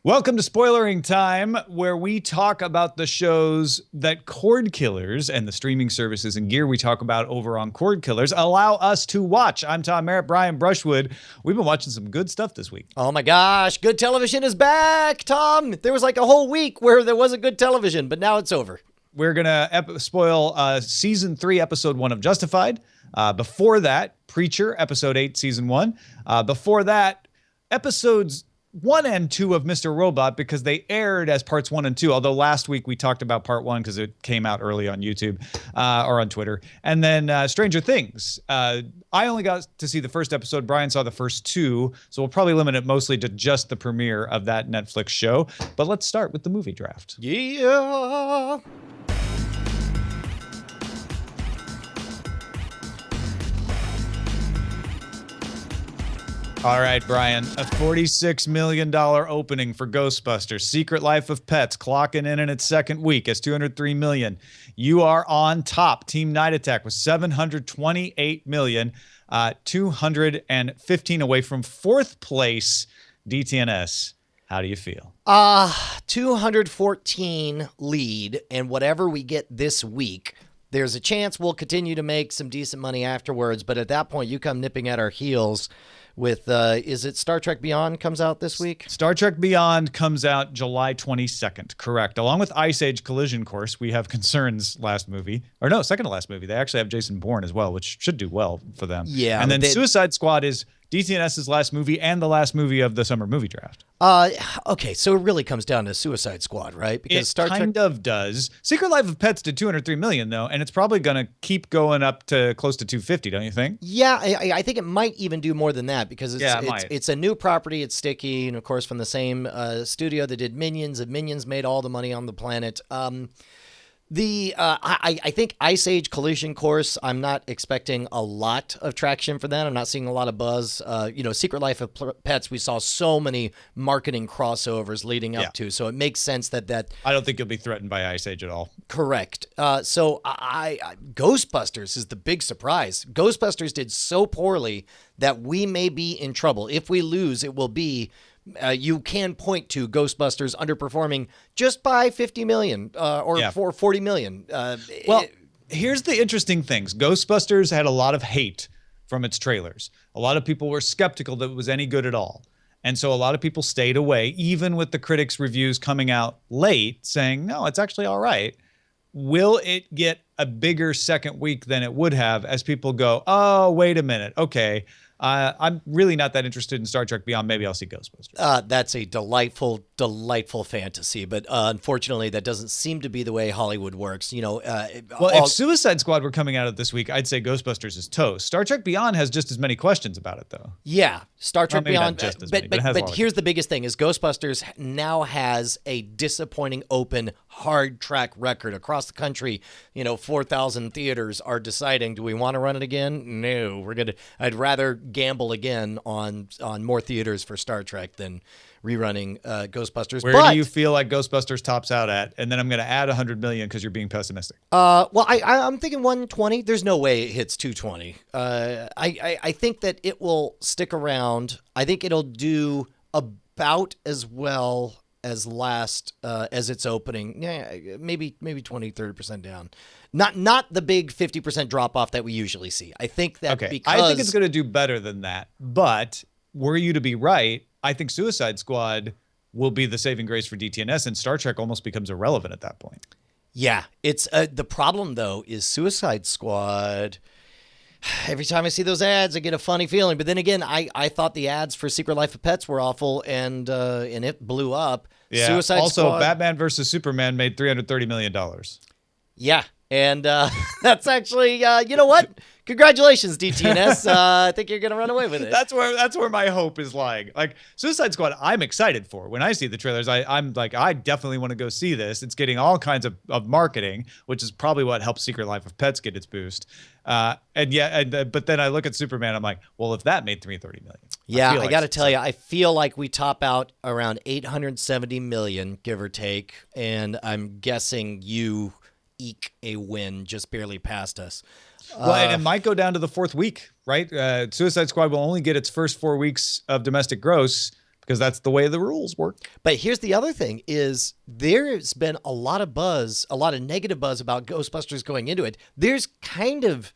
Welcome to Spoilerin time, where we talk about the shows that Cordkillers and the streaming services and gear we talk about over on Cordkillers allow us to watch. I'm Tom Merritt, Brian Brushwood. We've been watching some good stuff this week. Oh my gosh, good television is back, Tom. There was like a whole week where there wasn't good television, but now it's over. We're going to spoil Season 3, Episode 1 of Justified. Before that, Preacher, Episode 8, Season 1. Before that, Episodes 1 and 2 of Mr. Robot, because they aired as parts 1 and 2, although last week we talked about part 1 because it came out early on YouTube or on Twitter. And then Stranger Things. I only got to see the first episode. Brian saw the first 2, so we'll probably limit it mostly to just the premiere of that Netflix show. But let's start with the movie draft. Yeah. All right, Brian, a $46 million opening for Ghostbusters. Secret Life of Pets clocking in its second week as $203 million. You are on top. Team Night Attack with $728 million, 215 away from fourth place, DTNS. How do you feel? 214 lead, and whatever we get this week, there's a chance we'll continue to make some decent money afterwards, but at that point, you come nipping at our heels with, is it Star Trek Beyond comes out this week? Star Trek Beyond comes out July 22nd, correct. Along with Ice Age Collision Course, we have Concern's last movie. Or no, second to last movie. They actually have Jason Bourne as well, which should do well for them. Yeah. And then Suicide Squad is DTNS's last movie and the last movie of the summer movie draft. Okay, so it really comes down to Suicide Squad, right? Because Star Trek kind of does. Secret Life of Pets did $203 million, though, and it's probably going to keep going up to close to $250, don't you think? Yeah, I think it might even do more than that because it's a new property. It's sticky, and of course from the same studio that did Minions, and Minions made all the money on the planet. I think Ice Age Collision Course, I'm not expecting a lot of traction for that. I'm not seeing a lot of buzz. Secret Life of Pets, we saw so many marketing crossovers leading up to, so it makes sense that I don't think you'll be threatened by Ice Age at all. Correct. So Ghostbusters is the big surprise. Ghostbusters did so poorly that we may be in trouble. If we lose, it will be you can point to Ghostbusters underperforming just by 50 million for 40 million. Here's the interesting things. Ghostbusters had a lot of hate from its trailers. A lot of people were skeptical that it was any good at all. And so a lot of people stayed away, even with the critics' reviews coming out late saying, no, it's actually all right. Will it get a bigger second week than it would have as people go, oh, wait a minute. Okay. I'm really not that interested in Star Trek Beyond. Maybe I'll see Ghostbusters. That's a delightful, delightful fantasy, but unfortunately, that doesn't seem to be the way Hollywood works. If Suicide Squad were coming out this week, I'd say Ghostbusters is toast. Star Trek Beyond has just as many questions about it, though. Yeah, Star Trek Beyond. But here's the biggest thing: is Ghostbusters now has a disappointing open hard track record across the country. 4,000 theaters are deciding, do we want to run it again? No, I'd rather gamble again on more theaters for Star Trek than rerunning Ghostbusters. Where do you feel like Ghostbusters tops out at? And then I'm going to add 100 million because you're being pessimistic. I'm thinking 120. There's no way it hits 220. I think that it will stick around. I think it'll do about as well as as its opening. Yeah, maybe 20-30% down. Not the big 50% drop off that we usually see. I think that because I think it's going to do better than that. But were you to be right, I think Suicide Squad will be the saving grace for DTNS, and Star Trek almost becomes irrelevant at that point. Yeah, it's the problem though is Suicide Squad. Every time I see those ads, I get a funny feeling. But then again, I thought the ads for Secret Life of Pets were awful, and it blew up. Yeah. Suicide Squad. Batman versus Superman made $330 million. Yeah. And that's actually, you know what? Congratulations, DTNS. I think you're going to run away with it. That's where my hope is lying. Like Suicide Squad, I'm excited for. When I see the trailers, I'm like, I definitely want to go see this. It's getting all kinds of marketing, which is probably what helped Secret Life of Pets get its boost. But then I look at Superman, I'm like, well, if that made $330 million. Yeah, I got to tell you, I feel like we top out around 870 million, give or take. And I'm guessing you eke a win just barely past us. Well, and it might go down to the fourth week, right? Suicide Squad will only get its first 4 weeks of domestic gross because that's the way the rules work. But here's the other thing is there's been a lot of buzz, a lot of negative buzz about Ghostbusters going into it. There's kind of,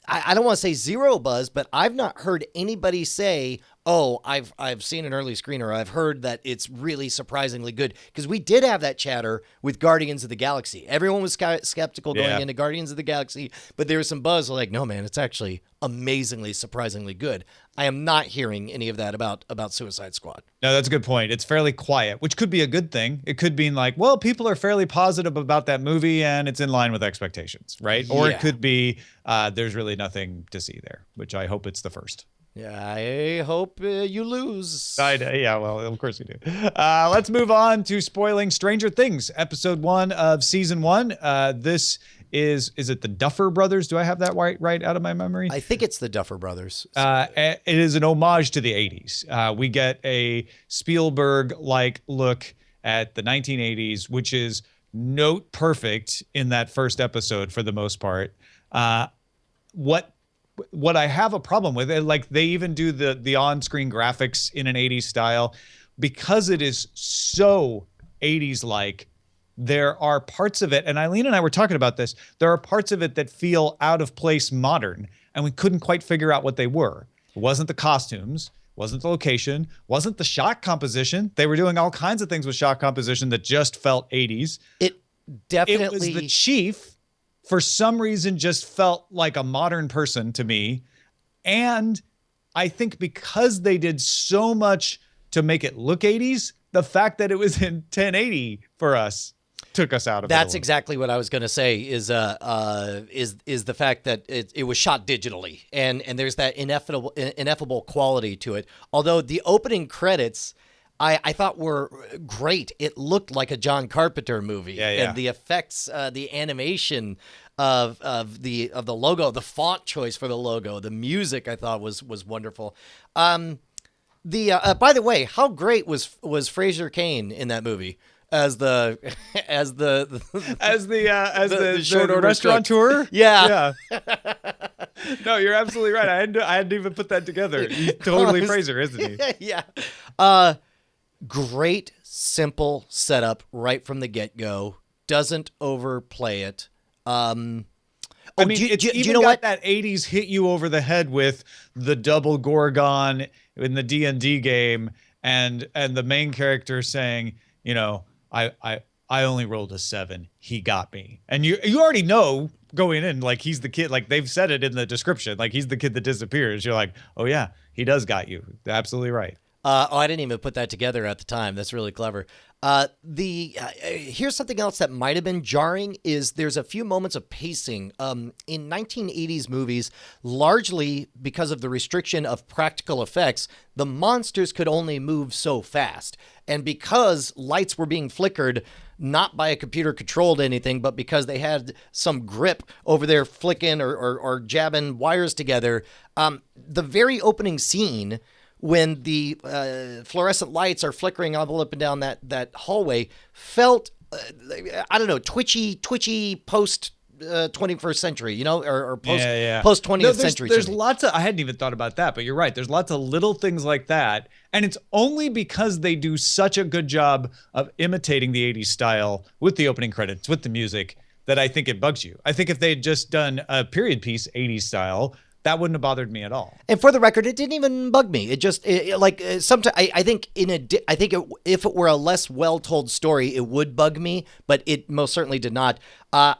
I don't want to say zero buzz, but I've not heard anybody say, oh, I've seen an early screener. I've heard that it's really surprisingly good. Because we did have that chatter with Guardians of the Galaxy. Everyone was skeptical going into Guardians of the Galaxy, but there was some buzz like, no, man, it's actually amazingly, surprisingly good. I am not hearing any of that about Suicide Squad. No, that's a good point. It's fairly quiet, which could be a good thing. It could be like, well, people are fairly positive about that movie and it's in line with expectations, right? Or it could be there's really nothing to see there, which I hope it's the first. Yeah, I hope you lose. Yeah, well, of course you do. Let's move on to spoiling Stranger Things, episode 1 of season 1. This is it the Duffer Brothers? Do I have that right out of my memory? I think it's the Duffer Brothers. It is an homage to the 80s. We get a Spielberg-like look at the 1980s, which is note perfect in that first episode for the most part. What I have a problem with, like they even do the on-screen graphics in an 80s style, because it is so 80s like. There are parts of it, and Eileen and I were talking about this, there are parts of it that feel out of place modern, and we couldn't quite figure out what they were. It wasn't the costumes, wasn't the location, wasn't the shot composition. They were doing all kinds of things with shot composition that just felt 80s. It definitely... It was the chief, for some reason, just felt like a modern person to me. And I think because they did so much to make it look 80s, the fact that it was in 1080 for us took us out of it. That's exactly what I was going to say is the fact that it was shot digitally and there's that ineffable quality to it. Although the opening credits I thought were great. It looked like a John Carpenter movie. And the effects, the animation of the logo, the font choice for the logo, the music I thought was wonderful. By the way, how great was Fraser Cain in that movie as the short order restaurateur? Yeah. No, you're absolutely right. I hadn't even put that together. He's totally Fraser, isn't he? Yeah. Great, simple setup right from the get-go. Doesn't overplay it. I mean, you know what? That 80s hit you over the head with the double Gorgon in the D&D game, and the main character saying, you know, I only rolled a 7. He got me, and you already know going in, like he's the kid. Like they've said it in the description, like he's the kid that disappears. You're like, oh yeah, he does got you. Absolutely right. I didn't even put that together at the time. That's really clever. Here's something else that might have been jarring is there's a few moments of pacing. In 1980s movies, largely because of the restriction of practical effects, the monsters could only move so fast. And because lights were being flickered, not by a computer controlled anything, but because they had some grip over there flicking or jabbing wires together, the very opening scene, when the fluorescent lights are flickering all up and down that hallway, felt, I don't know, twitchy post 21st century, you know, or post 20th century. There's lots of, I hadn't even thought about that, but you're right. There's lots of little things like that. And it's only because they do such a good job of imitating the 80s style with the opening credits, with the music, that I think it bugs you. I think if they'd just done a period piece 80s style, that wouldn't have bothered me at all. And for the record, it didn't even bug me. It just sometimes I think if it were a less well told story, it would bug me, but it most certainly did not. I'll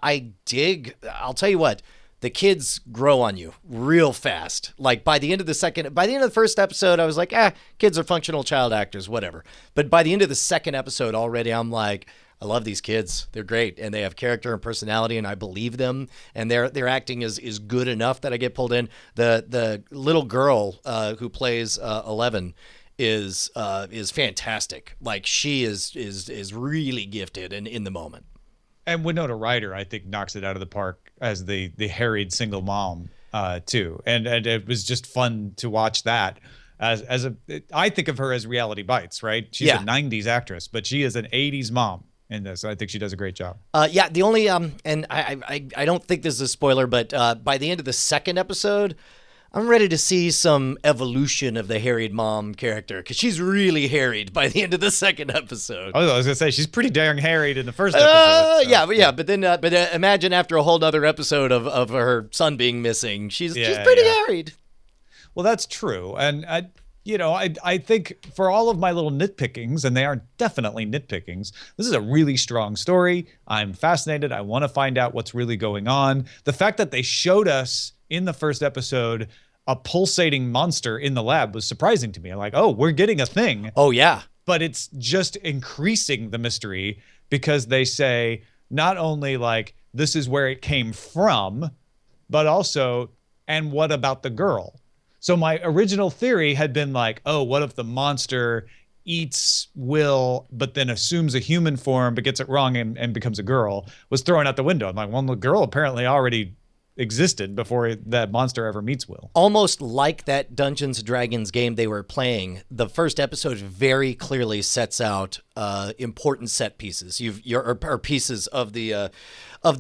tell you what, the kids grow on you real fast. Like by the end of the first episode, I was like, kids are functional child actors, whatever. But by the end of the second episode already, I'm like, I love these kids. They're great, and they have character and personality, and I believe them. And their acting is good enough that I get pulled in. The little girl who plays 11 is fantastic. Like she is really gifted and in the moment. And Winona Ryder, I think, knocks it out of the park as the harried single mom too. And it was just fun to watch that. I think of her as Reality Bites, right? She's a 90s actress, but she is an 80s mom in this. I think she does a great job. The only and I don't think this is a spoiler, but by the end of the second episode, I'm ready to see some evolution of the harried mom character, because she's really harried by the end of the second episode. Oh, I was gonna say she's pretty dang harried in the first episode. So. But then imagine after a whole other episode of her son being missing, she's pretty harried. Well, that's true, and I think for all of my little nitpickings, and they are definitely nitpickings, this is a really strong story. I'm fascinated. I want to find out what's really going on. The fact that they showed us in the first episode a pulsating monster in the lab was surprising to me. I'm like, oh, we're getting a thing. Oh, yeah. But it's just increasing the mystery, because they say not only like this is where it came from, but also, and what about the girl? So my original theory had been like, oh, what if the monster eats Will, but then assumes a human form, but gets it wrong and becomes a girl, was thrown out the window. I'm like, well, the girl apparently already existed before that monster ever meets Will. Almost like that Dungeons & Dragons game they were playing, the first episode very clearly sets out important set pieces. Or pieces of the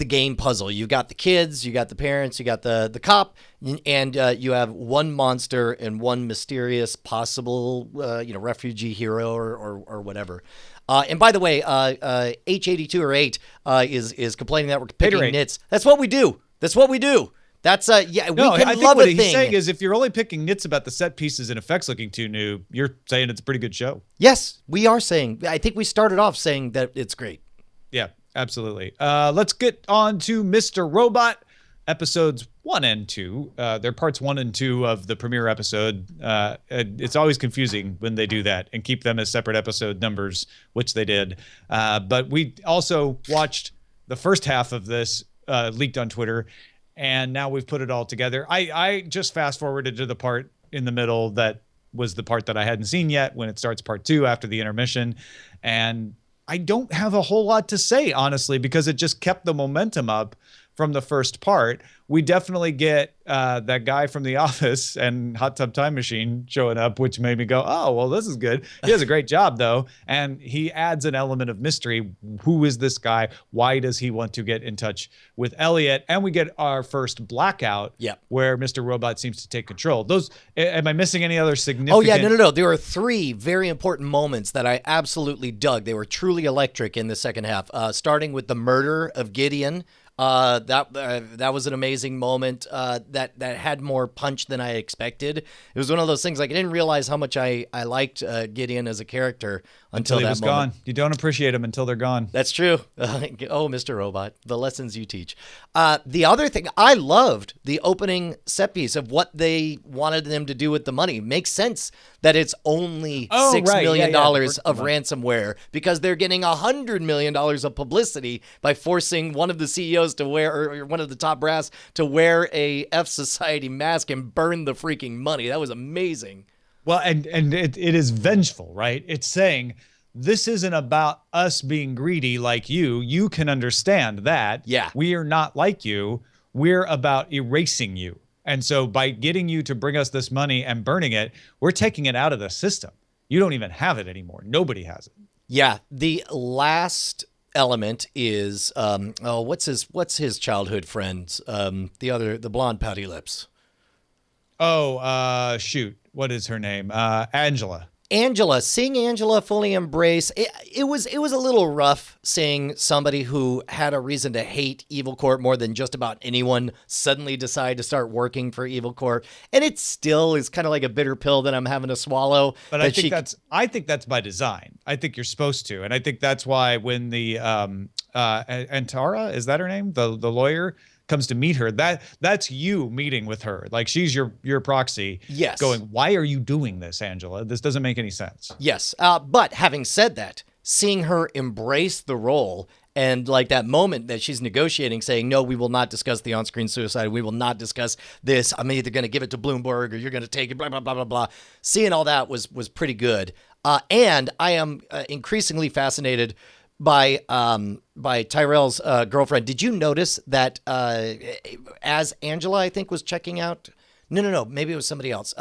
game puzzle. You've got the kids, you got the parents, you got the cop, and you have one monster and one mysterious possible refugee hero or whatever. And by the way, H82 or 8 is complaining that we're picking nits. That's what we do. That's what we do. That's we can I think love what a he's thing. saying is if you're only picking nits about the set pieces and effects looking too new, you're saying it's a pretty good show. Yes, we are saying. I think we started off saying that it's great. Yeah, absolutely. Let's get on to Mr. Robot, episodes 1 and 2. They're parts 1 and 2 of the premiere episode. It's always confusing when they do that and keep them as separate episode numbers, which they did. But we also watched the first half of this leaked on Twitter, and now we've put it all together. I just fast forwarded to the part in the middle that was the part that I hadn't seen yet when it starts part 2 after the intermission. And I don't have a whole lot to say, honestly, because it just kept the momentum up from the first part. We definitely get that guy from The Office and Hot Tub Time Machine showing up, which made me go, oh, well, this is good. He does a great job, though. And he adds an element of mystery. Who is this guy? Why does he want to get in touch with Elliot? And we get our first blackout where Mr. Robot seems to take control. Am I missing any other significant? Oh, yeah, no. There were 3 very important moments that I absolutely dug. They were truly electric in the second half, starting with the murder of Gideon. That was an amazing moment that had more punch than I expected. It was one of those things, like, I didn't realize how much I liked Gideon as a character until he that was moment. Gone. You don't appreciate him until they're gone. That's true. Oh, Mr. Robot, the lessons you teach. The other thing, I loved the opening set piece of what they wanted them to do with the money. Makes sense that it's only $6 million of ransomware, because they're getting $100 million of publicity by forcing one of the CEOs to wear, or one of the top brass to wear a F Society mask and burn the freaking money. That was amazing. Well, and it is vengeful, right? It's saying this isn't about us being greedy like you. You can understand that. Yeah. We are not like you. We're about erasing you. And so by getting you to bring us this money and burning it, we're taking it out of the system. You don't even have it anymore. Nobody has it. Yeah. The last element is what's his childhood friend? The blonde pouty lips. Oh, shoot. What is her name? Angela. Seeing Angela fully embrace it was a little rough seeing somebody who had a reason to hate Evil Corp more than just about anyone suddenly decide to start working for Evil Corp, and it still is kind of like a bitter pill that I'm having to swallow. But I think that's by design. I think you're supposed to, and I think that's why when the Antara, is that her name, the lawyer, comes to meet her, that's you meeting with her, like she's your proxy. Yes. Going, why are you doing this, Angela? This doesn't make any sense. Yes. But having said that, seeing her embrace the role, and like that moment that she's negotiating, saying, no, we will not discuss the on-screen suicide. We will not discuss this. I'm either going to give it to Bloomberg or you're going to take it, blah, blah, blah, blah, blah. Seeing all that was pretty good. And I am increasingly fascinated by Tyrell's girlfriend. Did you notice that as Angela, I think, was checking out? No. Maybe it was somebody else.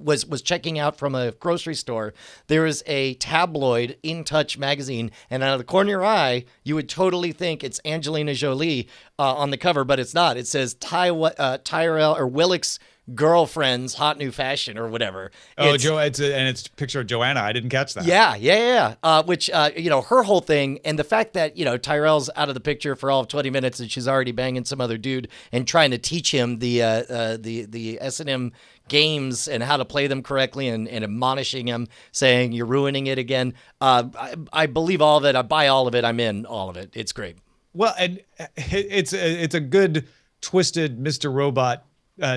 was checking out from a grocery store, there is a tabloid In Touch magazine, and out of the corner of your eye, you would totally think it's Angelina Jolie on the cover, but it's not. It says Tyrell or Willick's girlfriend's hot new fashion or whatever. Oh, Joe, it's a picture of Joanna. I didn't catch that. Yeah. Which her whole thing, and the fact that Tyrell's out of the picture for all of 20 minutes and she's already banging some other dude and trying to teach him the S&M games and how to play them correctly and admonishing him, saying you're ruining it again. I believe all of it. I buy all of it. I'm in all of it. It's great. Well, and it's a good twisted Mr. Robot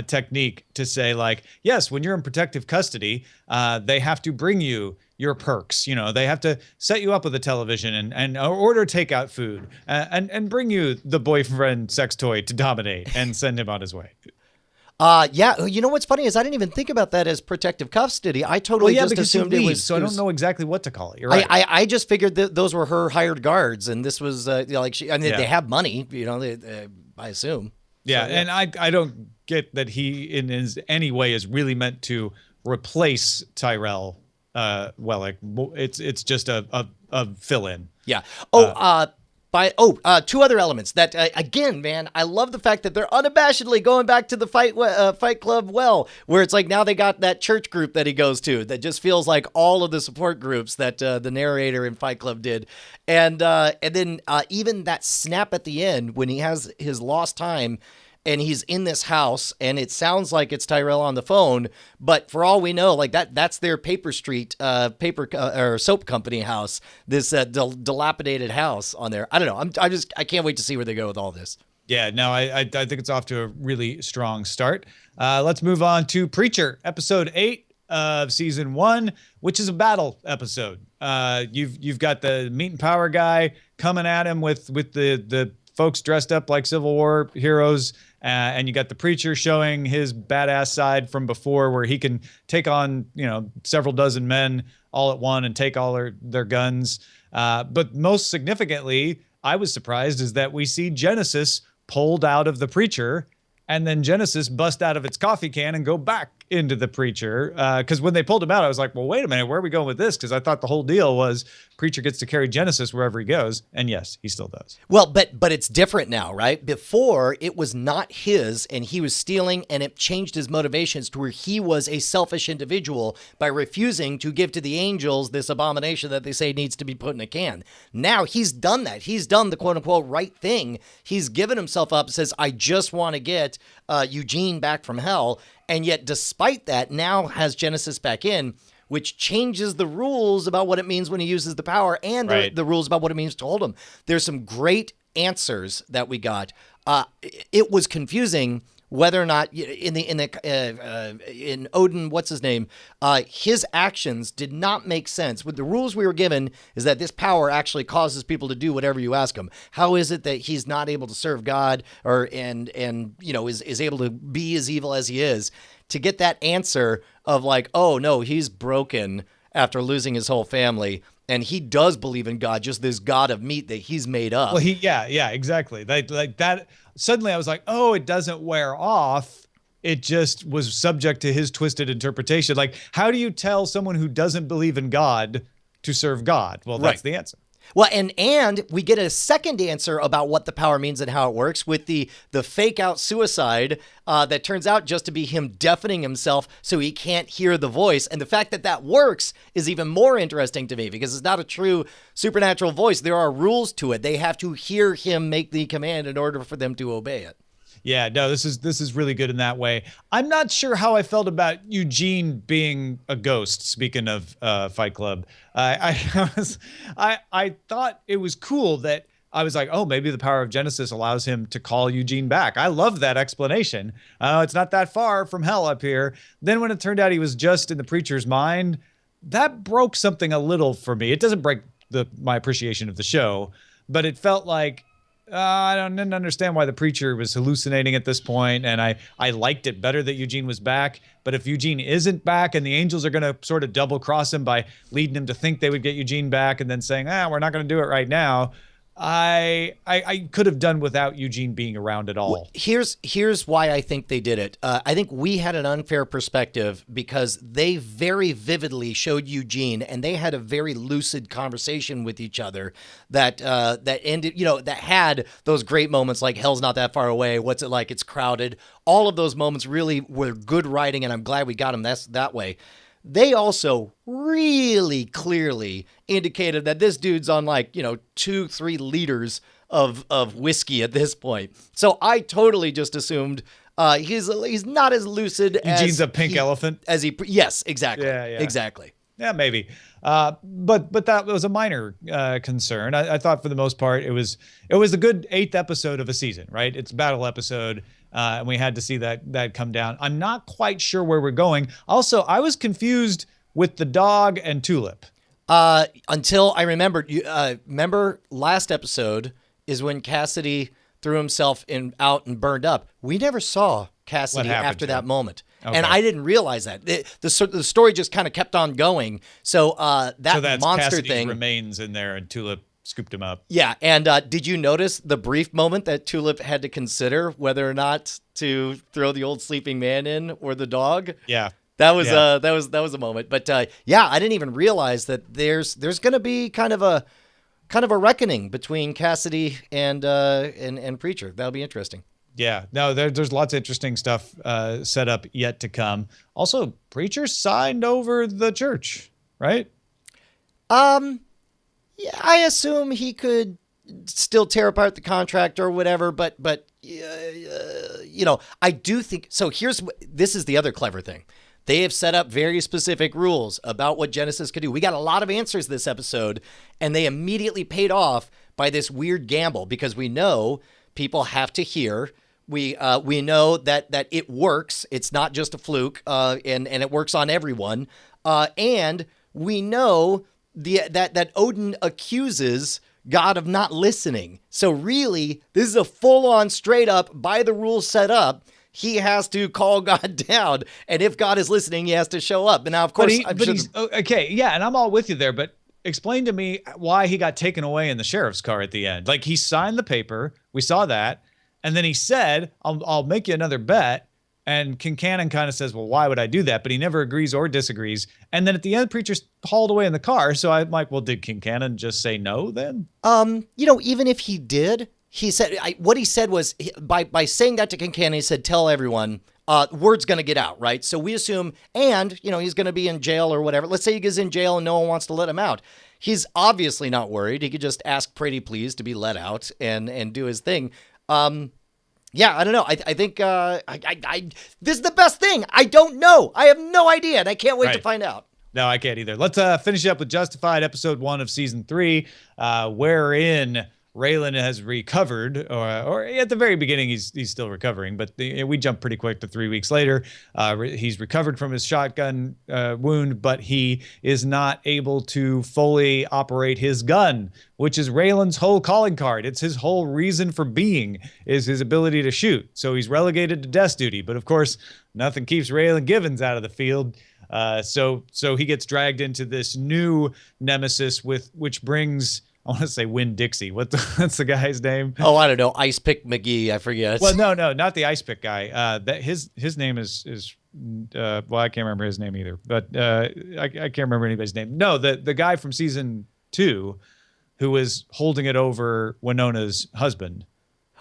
technique to say, like, yes, when you're in protective custody, they have to bring you your perks. They have to set you up with a television and order takeout food and bring you the boyfriend sex toy to dominate and send him on his way. Yeah. You know what's funny is I didn't even think about that as protective custody. I totally just assumed it was. So I don't know exactly what to call it. You're right. I just figured that those were her hired guards, and this was they have money. I assume. Yeah, so, yeah. And I don't get that he in any way is really meant to replace Tyrell Wellick. It's just a fill-in. Yeah. Two other elements that again, man, I love the fact that they're unabashedly going back to the Fight Club where it's like now they got that church group that he goes to that just feels like all of the support groups that the narrator in Fight Club did, and then even that snap at the end when he has his lost time. And he's in this house, and it sounds like it's Tyrell on the phone, but for all we know, like that's their Paper Street or soap company house. This dilapidated house on there. I don't know. I can't wait to see where they go with all this. Yeah, no, I think it's off to a really strong start. Let's move on to Preacher, episode 8 of season 1, which is a battle episode. You've got the meat and power guy coming at him with the folks dressed up like Civil War heroes. And you got the preacher showing his badass side from before, where he can take on, several dozen men all at one and take all their guns. But most significantly, I was surprised is that we see Genesis pulled out of the preacher, and then Genesis bust out of its coffee can and go back into the preacher. Because when they pulled him out, I was like, well, wait a minute, where are we going with this? Because I thought the whole deal was preacher gets to carry Genesis wherever he goes. And yes, he still does. Well, but it's different now, right? Before, it was not his, and he was stealing, and it changed his motivations to where he was a selfish individual by refusing to give to the angels this abomination that they say needs to be put in a can. Now he's done that. He's done the quote-unquote right thing. He's given himself up, says, I just want to get Eugene back from hell. And yet, despite that, now has Genesis back in, which changes the rules about what it means when he uses the power and the rules about what it means to hold him. There's some great answers that we got. It was confusing whether or not in Odin, what's his name, his actions did not make sense. With the rules we were given is that this power actually causes people to do whatever you ask him. How is it that he's not able to serve God is able to be as evil as he is? To get that answer of like, oh no, he's broken after losing his whole family. And he does believe in God, just this God of meat that he's made up. Well, yeah, exactly. Like that. Suddenly I was like, oh, it doesn't wear off. It just was subject to his twisted interpretation. Like, how do you tell someone who doesn't believe in God to serve God? Well, that's the answer. Well, and we get a second answer about what the power means and how it works with the fake out suicide that turns out just to be him deafening himself so he can't hear the voice. And the fact that that works is even more interesting to me because it's not a true supernatural voice. There are rules to it. They have to hear him make the command in order for them to obey it. Yeah, no, this is really good in that way. I'm not sure how I felt about Eugene being a ghost. Speaking of Fight Club, I thought it was cool that I was like, oh, maybe the power of Genesis allows him to call Eugene back. I love that explanation. It's not that far from hell up here. Then when it turned out he was just in the preacher's mind, that broke something a little for me. It doesn't break my appreciation of the show, but it felt like. I didn't understand why the preacher was hallucinating at this point, and I liked it better that Eugene was back. But if Eugene isn't back and the angels are going to sort of double cross him by leading him to think they would get Eugene back and then saying, we're not going to do it right now, I could have done without Eugene being around at all. Here's why I think they did it. I think we had an unfair perspective because they very vividly showed Eugene, and they had a very lucid conversation with each other that ended, that had those great moments like "Hell's not that far away," "What's it like? It's crowded." All of those moments really were good writing, and I'm glad we got them that way. They also really clearly indicated that this dude's on 2-3 liters of whiskey at this point. So I totally just assumed he's not as lucid Eugene's a pink elephant as he. Yes, exactly. Yeah. Exactly. Yeah, maybe. But that was a minor concern. I thought for the most part it was a good 8th episode of a season, right? It's a battle episode. And we had to see that come down. I'm not quite sure where we're going. Also, I was confused with the dog and Tulip. Until I remembered. Remember last episode is when Cassidy threw himself out and burned up. We never saw Cassidy after that moment. Okay. And I didn't realize that. The story just kind of kept on going. So that monster Cassidy's thing remains in there, and Tulip scooped him up. Yeah, and did you notice the brief moment that Tulip had to consider whether or not to throw the old sleeping man in or the dog? Yeah. That was a moment. But I didn't even realize that there's going to be kind of a reckoning between Cassidy and Preacher. That'll be interesting. Yeah, no, there's lots of interesting stuff set up yet to come. Also, Preacher signed over the church, right? Yeah, I assume he could still tear apart the contract or whatever, but I do think so. This is the other clever thing. They have set up very specific rules about what Genesis could do. We got a lot of answers this episode, and they immediately paid off by this weird gamble because we know people have to hear. We know that it works. It's not just a fluke, and it works on everyone. And we know that Odin accuses God of not listening. So really, this is a full-on, straight-up, by the rules set up. He has to call God down, and if God is listening, he has to show up. And now, of course, okay, yeah, and I'm all with you there, but explain to me why he got taken away in the sheriff's car at the end. Like, he signed the paper, we saw that, and then he said, I'll make you another bet, and Kincannon kind of says, well, why would I do that? But he never agrees or disagrees. And then at the end, Preacher's hauled away in the car, so I'm like, well, did Kincannon just say no then? Even if he did, he said what he said was by saying that to Kincannon, he said, tell everyone, word's going to get out, right? So we assume, and, he's going to be in jail or whatever. Let's say he gets in jail and no one wants to let him out. He's obviously not worried. He could just ask pretty please to be let out and do his thing. Yeah, I don't know. I think this is the best thing. I don't know. I have no idea, and I can't wait to find out. No, I can't either. Let's finish up with Justified, episode 1 of season 3, wherein Raylan has recovered, or at the very beginning, he's still recovering, but we jump pretty quick to 3 weeks later. He's recovered from his shotgun wound, but he is not able to fully operate his gun, which is Raylan's whole calling card. It's his whole reason for being, is his ability to shoot. So he's relegated to desk duty, but of course, nothing keeps Raylan Givens out of the field. So he gets dragged into this new nemesis which brings, I want to say Winn-Dixie. What's the guy's name? Oh, I don't know. Ice Pick McGee. I forget. Well, no, not the Ice Pick guy. That his name is well, I can't remember his name either. But I can't remember anybody's name. No, the guy from season 2, who was holding it over Winona's husband.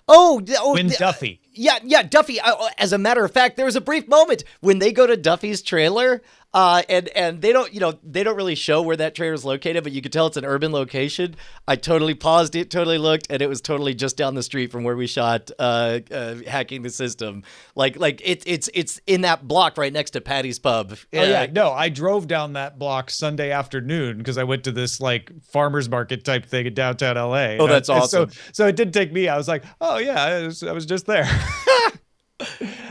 Winn Duffy. Yeah, Duffy. As a matter of fact, there was a brief moment when they go to Duffy's trailer, and they don't really show where that trailer is located, but you could tell it's an urban location. I totally paused it, totally looked, and it was totally just down the street from where we shot Hacking the System. Like it's in that block right next to Patty's Pub. Oh yeah, no, I drove down that block Sunday afternoon because I went to this like farmers market type thing in downtown LA. Oh, that's awesome. So it did take me. I was like, oh yeah, I was just there.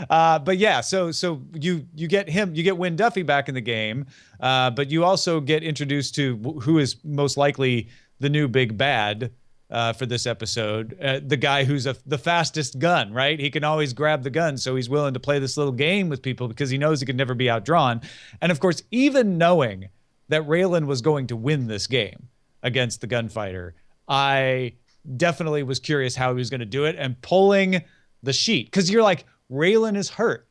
But yeah, so you get Winn Duffy back in the game, but you also get introduced to who is most likely the new big bad for this episode. The guy who's the fastest gun, right? He can always grab the gun, so he's willing to play this little game with people because he knows he can never be outdrawn. And of course, even knowing that Raylan was going to win this game against the gunfighter, I definitely was curious how he was going to do it, and pulling the sheet, because you're like, Raylan is hurt.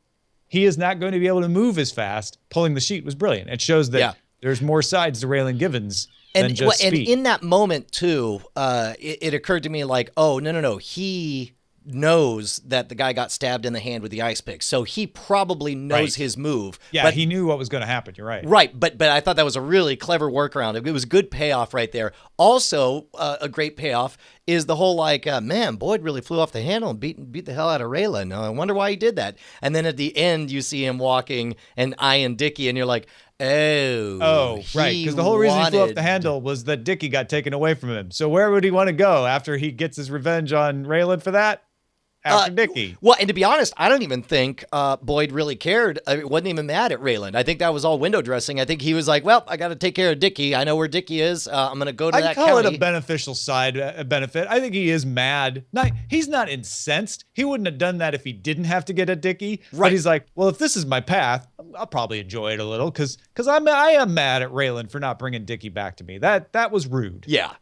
He is not going to be able to move as fast. Pulling the sheet was brilliant. It shows that there's more sides to Raylan Givens than just speed. And in that moment too, it occurred to me like, oh, no. He knows that the guy got stabbed in the hand with the ice pick, so he probably knows his move. Yeah, but he knew what was going to happen. You're right. Right, but I thought that was a really clever workaround. It was good payoff right there. Also, a great payoff is the whole like, man, Boyd really flew off the handle and beat the hell out of Raylan. I wonder why he did that. And then at the end, you see him walking and eyeing Dickie, and you're like, oh, right. Because the whole reason he flew off the handle was that Dickie got taken away from him. So where would he want to go after he gets his revenge on Raylan for that? After Dickie. Well, and to be honest, I don't even think Boyd really cared. I mean, wasn't even mad at Raylan. I think that was all window dressing. I think he was like, well, I got to take care of Dickie. I know where Dickie is. I'm going to go to that county. I call it a beneficial side benefit. I think he is mad. He's not incensed. He wouldn't have done that if he didn't have to get at Dickie. Right. But he's like, well, if this is my path, I'll probably enjoy it a little because I am mad at Raylan for not bringing Dickie back to me. That was rude. Yeah.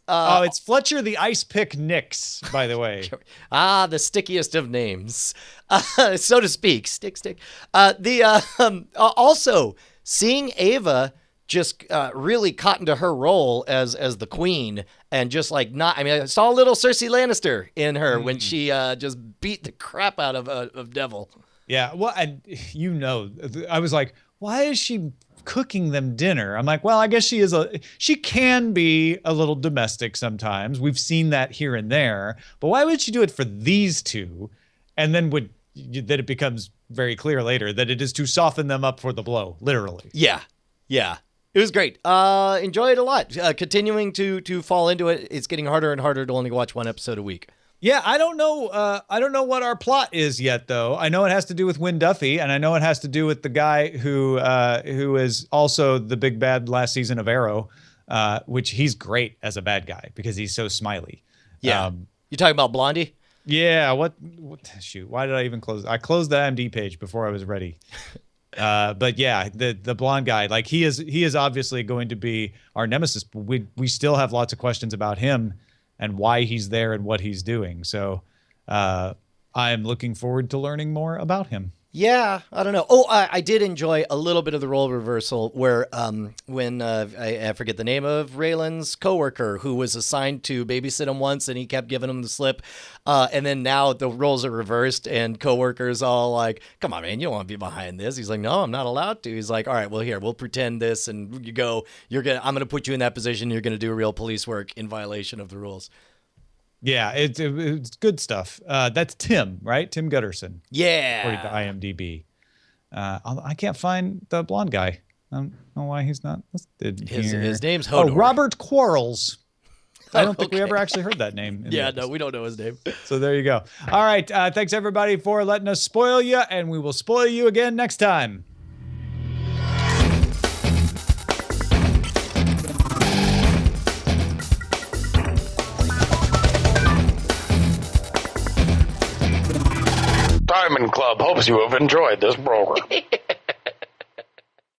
It's Fletcher the Ice Pick Nix, by the way. The stickiest of names, so to speak. Stick. Also, seeing Ava just really caught into her role as the queen, and just like not. I mean, I saw a little Cersei Lannister in her when she just beat the crap out of Devil. Yeah, well, and I was like, why is she cooking them dinner? I'm like, well, I guess she can be a little domestic sometimes. We've seen that here and there, but why would she do it for these two? And then that it becomes very clear later that it is to soften them up for the blow, literally. Yeah. It was great. Enjoy it a lot. Continuing to fall into it. It's getting harder and harder to only watch one episode a week. Yeah, I don't know what our plot is yet, though. I know it has to do with Wynn Duffy, and I know it has to do with the guy who is also the big bad last season of Arrow, which he's great as a bad guy because he's so smiley. Yeah, you talking about Blondie? Yeah. What? Shoot, why did I even close? I closed the IMDb page before I was ready. But yeah, the blonde guy, like he is obviously going to be our nemesis. But we still have lots of questions about him and why he's there and what he's doing. So I am looking forward to learning more about him. Yeah, I don't know. Oh, I did enjoy a little bit of the role reversal where when I forget the name of Raylan's coworker who was assigned to babysit him once and he kept giving him the slip. And then now the roles are reversed and coworkers all like, come on, man, you don't want to be behind this. He's like, no, I'm not allowed to. He's like, all right, well, here, we'll pretend this. And I'm going to put you in that position. You're going to do real police work in violation of the rules. Yeah, it's good stuff. That's Tim, right? Tim Gutterson. Yeah. According to IMDb. I can't find the blonde guy. I don't know why he's not listed here. His name's Hodor. Oh, Robert Quarles. I don't think we ever actually heard that name. No, we don't know his name. So there you go. All right. Thanks, everybody, for letting us spoil you, and we will spoil you again next time. Diamond Club hopes you have enjoyed this program.